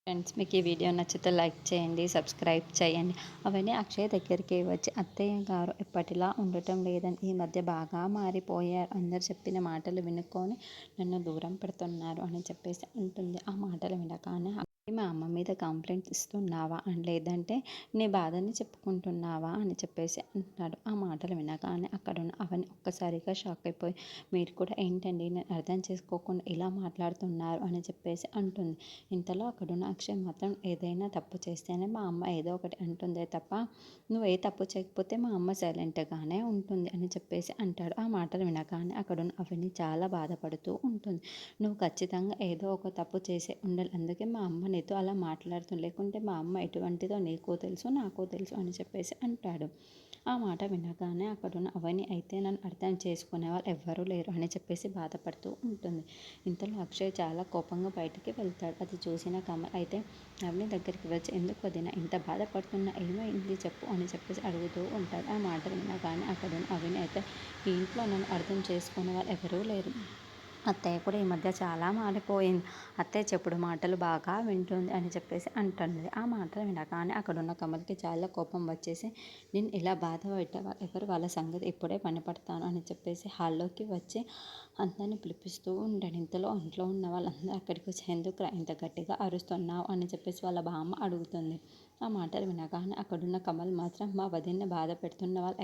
Friends, మీకు ఈ video నచ్చితే లైక్ చేయండి, సబ్స్క్రైబ్ చేయండి. అవన్నీ అక్షయ్ దగ్గరికి వచ్చి అత్తయ్య గారు ఎప్పటిలా ఉండటం లేదని, ఈ మధ్య బాగా మారిపోయారు. అందరు చెప్పిన మాటలు వినుకొని నన్ను దూరం పెడుతున్నారు అని చెప్పేసి అంటుంది. ఆ మాటలు వినగానే మా అమ్మ మీద కంప్లైంట్ ఇస్తున్నావా అని, లేదంటే నీ బాధని చెప్పుకుంటున్నావా అని చెప్పేసి అంటున్నాడు. ఆ మాటలు వినగానే అక్కడున్న అవన్నీ ఒక్కసారిగా షాక్ అయిపోయి, మీరు కూడా ఏంటండి నేను అర్థం చేసుకోకుండా ఇలా మాట్లాడుతున్నారు అని చెప్పేసి అంటుంది. ఇంతలో అక్కడున్న అక్షయ్ మాత్రం ఏదైనా తప్పు చేస్తేనే మా అమ్మ ఏదో ఒకటి అంటుందే తప్ప, నువ్వు ఏ తప్పు చేయకపోతే మా అమ్మ సైలెంట్గానే ఉంటుంది అని చెప్పేసి అంటాడు. ఆ మాటలు వినగానే అక్కడున్న అవన్నీ చాలా బాధపడుతూ ఉంటుంది. నువ్వు ఖచ్చితంగా ఏదో ఒక తప్పు చేసే ఉండాలి, అందుకే మా అమ్మ నీతో అలా మాట్లాడుతుంది, లేకుంటే మా అమ్మ ఎటువంటిదో నీకో తెలుసు నాకో తెలుసు అని చెప్పేసి అంటాడు. ఆ మాట వినగానే అక్కడున్న అవని అయితే నన్ను అర్థం చేసుకునే వాళ్ళు ఎవ్వరూ లేరు అని చెప్పేసి బాధపడుతూ ఉంటుంది. ఇంతలో అక్షయ్ చాలా కోపంగా బయటికి వెళ్తాడు. అది చూసిన కమల్ అయితే అవని దగ్గరికి వచ్చి, ఎందుకు వదిన ఇంత బాధపడుతున్నా, ఏమైంది చెప్పు అని చెప్పేసి అడుగుతూ ఉంటాడు. ఆ మాటలు వినగానే అక్కడున్న అవని అయితే, ఈ ఇంట్లో నన్ను అర్థం చేసుకునే వాళ్ళు ఎవరూ లేరు, అత్తయ్య కూడా ఈ మధ్య చాలా మారిపోయింది, అత్తయ్య చెప్పుడు మాటలు బాగా వింటుంది అని చెప్పేసి అంటుంది. ఆ మాటలు వినగానే అక్కడున్న కమల్కి చాలా కోపం వచ్చేసి, నేను ఇలా బాధ పెట్టవా, ఎవరు వాళ్ళ సంగతి ఇప్పుడే పనిపడతాను అని చెప్పేసి హాల్లోకి వచ్చి అందరిని పిలిపిస్తూ ఉంటాడు. ఇంతలో ఇంట్లో ఉన్న వాళ్ళందరూ అక్కడికి వచ్చి, ఎందుకురా ఇంత గట్టిగా అరుస్తున్నావు అని చెప్పేసి వాళ్ళ బామ్మ అడుగుతుంది. ఆ మాటలు వినగానే అక్కడున్న కమల్ మాత్రం, మా వదిన్ని బాధ పెడుతున్న వాళ్ళు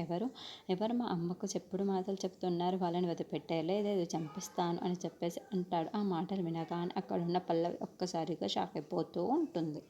ఎవరు మా అమ్మకు చెప్పుడు మాటలు చెప్తున్నారు, వాళ్ళని వదిలిపెట్టేలేదు, చంపిస్తాను అని చెప్పేసి అంటాడు. ఆ మాటలు వినగానే అక్కడున్న పల్లవి ఒక్కసారిగా షాక్ అయిపోతూ ఉంటుంది.